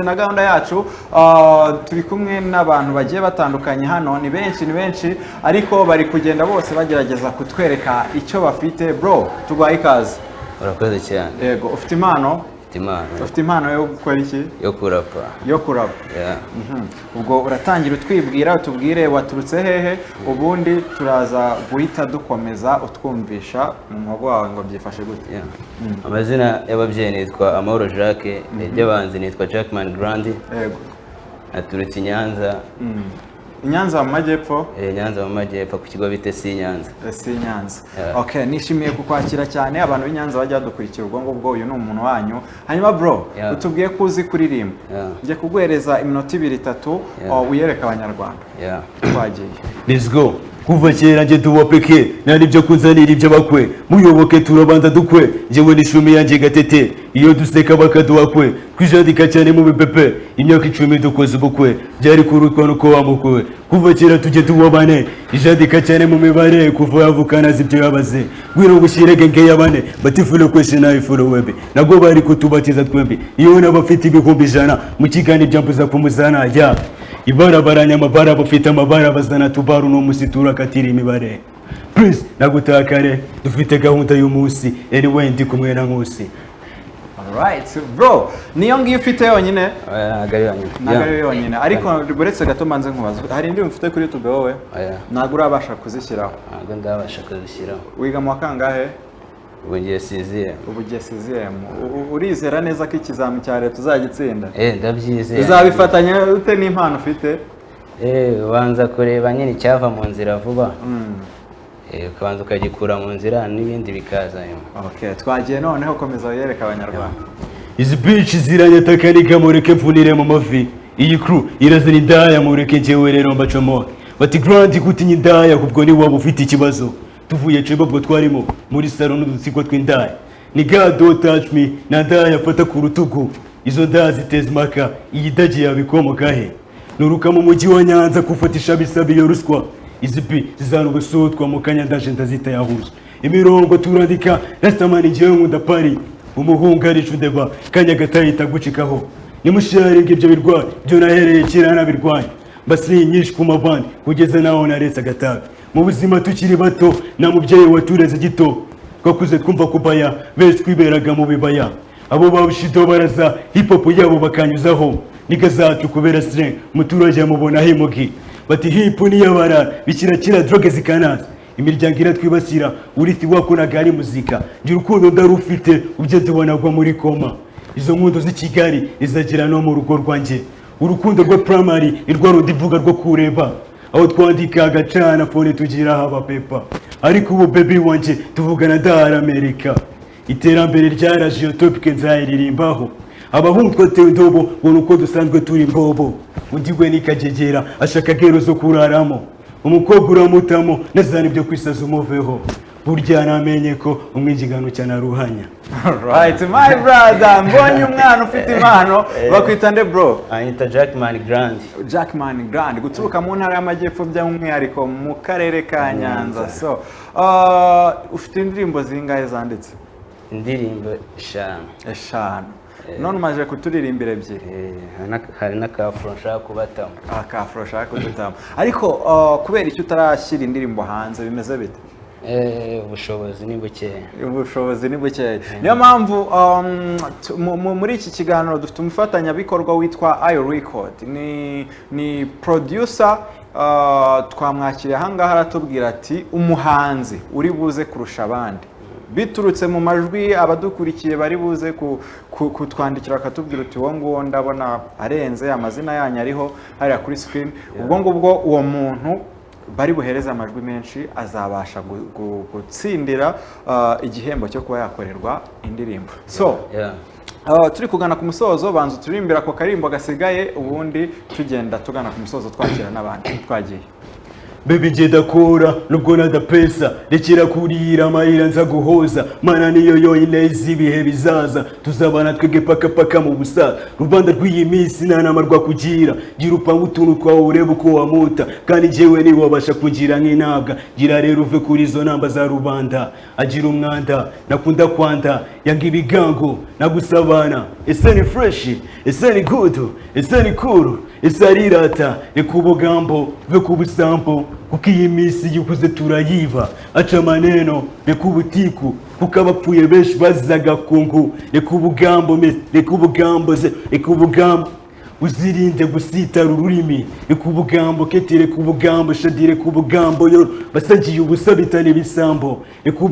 Na gahunda yacu turi kumwe n'abantu bagiye batandukanye hano ni benshi ariko bari kugenda bose bagerageza kutwereka icyo bafite. Bro, tugwaye ikaze. Urakoze cyane. Yego, ufite impano yo gukora iki? Yo kurapa. Yeah. Ubwo uratangira utwibwira utubwire waturutse hehe, ubundi turaza guhita dukomeza utwumvisha mu mwogo wawe ngo byifashe gute. Yeah. Amazina y'ababyeyi nitwa Amahoro Jacques, y'abanzi nitwa Jackman Grand. Yego. Naturutse Nyanza. Nyanza mu majyepfo? Nyanza mu majyepfo ku kigo bite si Nyanza. Si Nyanza. Okay, nishimiye kukwakira cyane abantu b'Inyanza bajya dukurikira ubwo ngubwo uyu ni umuntu wanyu. Hanyuma bro, utubwiye ko uzi kuririmba. Ngiye kuguhereza iminota 2-3 uyereka abanyarwanda. Twagiye. Let's go. Kuva kera nje duwapeke nari byo kunzanira ibyo bakwe muyoboke turabanza dukwe jewe nishumi yanjye gatete iyo duseka bakaduwakwe kwijandika cyane mu bipepe imyaka 10 dukoze ubukwe byari kurutwa nuko wamukwe kuva kera tujye duwabane ijandika cyane mu mibare kuva yavukana zibyo yabaze gwiro gushirege nge yabane batifulo question I follow web nago bari kutubatiza twembi iyo nabafite ibihumbi 100 mu kigani byambuza kumuzana ya ibarabara amabara bafite amabara bazana tubaru no musitura katiri imibare please nagutakare dufite gahunda y'umunsi anyway ndi kumwe na Nkusi. Alright bro, niyo ngiye ufite yonyine? Nagari yonyine ariko buretse gato manze nkubaza hari indi mfite kuri YouTube wowe? Ntabwo urabasha kuzishyiraho? Ntabwo ndabasha kuzishyiraho. Wiga mu kangahe? Ubugiye siziye. Urizera neza ko ikizami cya leta uzagitsinda? Ndabyizeye. Uzabifatanya ute n'impano ufite? Ubanza kureba nyine icyava mu nzira vuba. Ukabanza ukagikura mu nzira n'ibindi bikaza nyuma. Okay, twagiye noneho komeza yereka abanyarwanda. Izi bitch ziranyatakanika mureke mfunire mu mavi. Iyi crew irazana indaya mureke njyewe rero mbacomo. Bati Grand gutinya indaya kubwo ni waba ufite ikibazo. Tuvuye cebo bwo twarimo muri salon n'udutsiko tw'indaya. Ni God don't touch me na ndaya fata ku rutugu. Izo ndaya ziteza maka iyi daji yabikomoka he. Nuruka mu mujyi wa Nyanza kufatisha bisabi yo ruswa. Izipi zizana ubusutwa mu kanya ndaje ndazita yahuza. Imirongo turandika rastamani ngiye nkunda pari. Umuhunga ari cudeba kanya gatahita gucikaho. Nimusharinge ibyo birwa byo nahereye kirana birwanya. Basri nyinshi ku mabandi kugeza naho naretse agatabi. Mu buzima tukiri bato na mubyeyi watureze gito twakuze twumva kubaya benshi twiberaga mu bibaya abo babushido baraza hip hop yabo bakanyuzaho nikazacu kubera strength muturage mubona himugi bati hip ni yabara bikira droge zikanaza imiryango iratwibasira urithi wako nagari muzika ngira urukundo ndarufite ugeze wanagwa muri koma izo nkundo z'Ikigali izagira no mu rugo rwanjye urukundo rwa primary irwa rudivuga rwo kureba aho twandika agacana phone tugira haba pepa ariko ubu baby wanje tuvugana ndara Amerika iterambere ryaraje topic nzayiririmbaho abahungu twatewe ndobo ngo uko dusanzwe turi mbobo undigwe nikagegera ashaka gero zo kuraramo umukobwa uramutamo nazana ibyo kwisaza umuveho burya namenye ko umwinjigano cyane ruhanya. Alright my brother, mbonye umwana ufite impano bakwita nde bro? Anita Jackman Grand. Jackman Grand guturuka mu ntara y'amajyepfo by'umwihariko mu karere ka Nyanza. So ufite indirimbo zingahe zanditse? Indirimbo 5. None umaje kuturirimbira ebyiri. Hari n'akafro nshaka kubatamo. Akafro nshaka kudutamo. Ariko kubera icyo utarashyira indirimbo hanze bimeze bite? Ubushobozi ni buke. Niyo mpamvu muri iki kiganiro dufite umufatanyabikorwa witwa Ayo Record. Ni producer twamwakiriye ahangaha aratubwira ati umuhanzi uri buze kurusha abandi biturutse mu majwi abadukurikiye bari buze kutwandikira akatubwira uti wo nguwo ndabona arenze amazina yanyu ariho hariya kuri screen ubwo ngubwo uwo muntu bari buhereza amajwi menshi azabasha gutsindira igihembo cyo kuba yakorerwa indirimbo. So turi kugana ku musozo banzu turirimbira ko karimbo gasigaye ubundi tugenda tugana ku musozo twakira n'abandi twagiye. Baby nje ndakora nubwo nadapesa rekera kurira amarira nza guhoza mana niyo yonyine izi ibihe bizaza tuzabana twebwe paka mu busaza rubanda rw'iyi minsi nta nama rwakugira gira upanga utuntu twawe urebe uko wamuta kandi njyewe niwe wabasha kugira nk'intabwa gira rero uve kuri izo namba za rubanda agira umwanda nakunda kwanda yanga ibigango nagusabana ese ni fresh ese ni good ese ni cool ese arirata reka ubugambo ve ku busambo kuko iyi minsi yukuze turayiba aca maneno reka ubutiku kuko abapfuye benshi bazizaga kungu reka ubugambo reka ubugambo uzirinde gusitara ururimi reka ubugambo keti reka ubugambo shadi reka ubugambo yo basagiye ubusa bitana ibisambo reka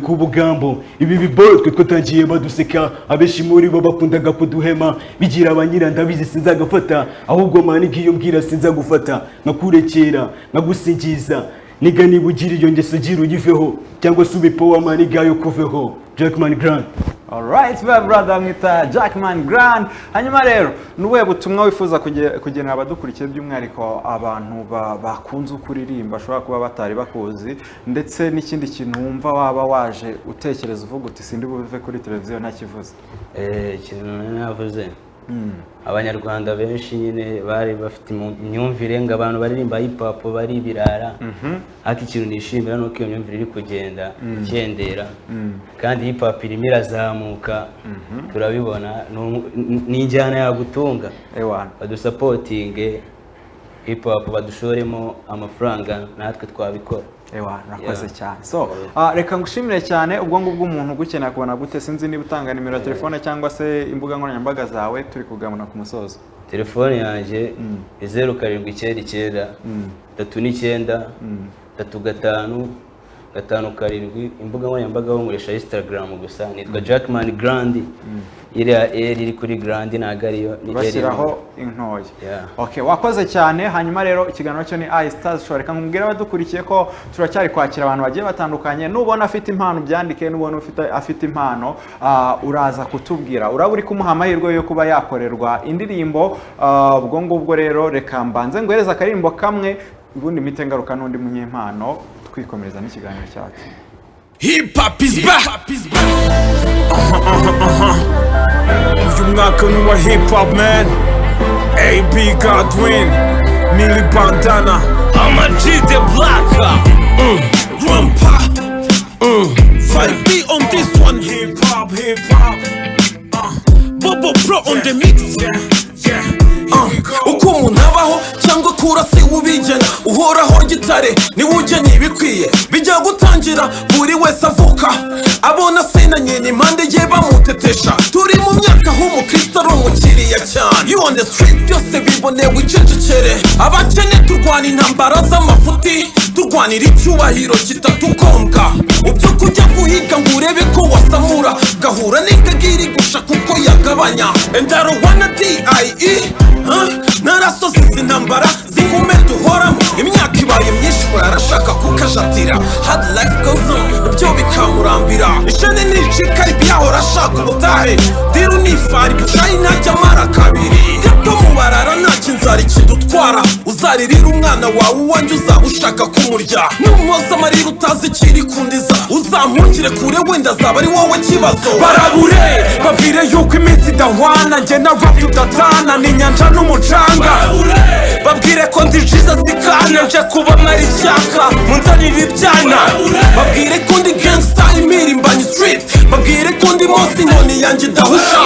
ubugambo ibi biboyo twe twatangiye baduseka abenshi muri bo bakundaga kuduhema bigira abanyira ndabizi sinzagafata ahubwo mani ngiyo mbwira sinzagufata nkakurekera nkagusingiza niga niba ugira iyo ngeso gira uyiveho cyangwa se ubipowa mani gayo kuveho Jackman Grand. Alright, my brother mwita Jackman Grand. Hanyuma rero nubuye butumwa wifuza kugenera abadukurikiye by'umwihariko abantu bakunze kuririmba ashobora kuba batari bakuzi ndetse n'ikindi kintu wumva waba waje utekereza uvuga uti sindi buve kuri televiziyo ntakivuze. Ikintu navuze abanyarwanda benshi nyine bari bafite imyumvire ngo abantu baririmba hip hop bari birara ariko ikintu nishimira nuko iyo myumvire iri kugenda cyendera kandi hip hop irimo irazamuka turabibona n'injyana yagutunga badusapotinge hip hop badushoremo amafaranga natwe twabikora. Nakoze cyane. So reka ngushimire cyane ubwo ngubwo umuntu gukenera kubona gute sinzi niba utanga nimero ya telefone cyangwa se imbuga nkoranyambaga zawe turi kugamana ku musozo. Telefone yanjye 0799 39 35 57 imbuga nkoranyambaga ho nkoresha Instagram gusa nitwa Jackman Grand iri kuri Grand nagariyo bashyiraho intoya. Okay, wakoze cyane. Hanyuma rero ikiganiro cyo ni iStars Show. Reka nkubwira abadukurikiye ko turacyari kwakira abantu bagiye batandukanye. Nubona afite impano byandike, nubona afite impano uraza kutubwira. Uraba uri kumuha amahirwe yo kuba yakorerwa indirimbo. Ubwo ngubwo rero reka mbanze ngohereza akarimbo kamwe ubundi mite ngaruka n'undi munyempano twikomereza n'ikiganiro cyacu. Hip hop is back. Uyu mwaka ni wa hip hop man. AB Godwin, Millie Bandana, I'ma G the Blacker, Grandpa, 5B on this one. Hip hop, Bobo Pro on the mix. Uko umuntu abaho cyangwa kura si ubigena uhoraho gitare ni wujye ibikwiye bijya gutangira buri wese avuka abona senanye n'impande ye bamutetesha turi mu myaka h'umukristo ari umukiriya cyane you on the street byose bibonewe icecekere abakene turwana intambara z'amafuti turwanira icyubahiro kitatugombwa ubyo kujya guhiga ngo urebe ko wasamura gahura n'ingagiri gusha kuko yagabanya endaro wana DIE narasoze izi ntambara zingume duhoramo imyaka ibaye myinshi arashaka kukajatira hard life goes on ibyo bikamurambira ishene n'icika ibyahora ashaka ubutahe diru n'ifari bucayi ntajya amara kabiri gato mubarara ntacyo inzara ikidutwara uzaririra umwana wawe uwanjye uzaba ushaka kumurya n'umuhoza amarira utazi ikiri kundiza uzampungire kure wenda azaba ari wowe kibazo barabure babwire yuko iminsi idahwana njye na rap tudatana n'inyanja n'umucanga babwire ko ndi Jesus zikana nje kuba mwari cyaka munzanira ibyana babwire ko ndi gangster imirimbanye street babwire ko ndi mosi inkoni yanjye idahusha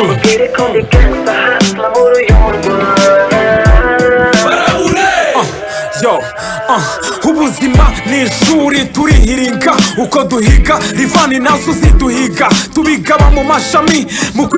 babwire ko ndi gangster hustler muri uyu ubuzima ni ishuri turihiringa uko duhiga rivani nazo ziduhiga tubigaba mu mashami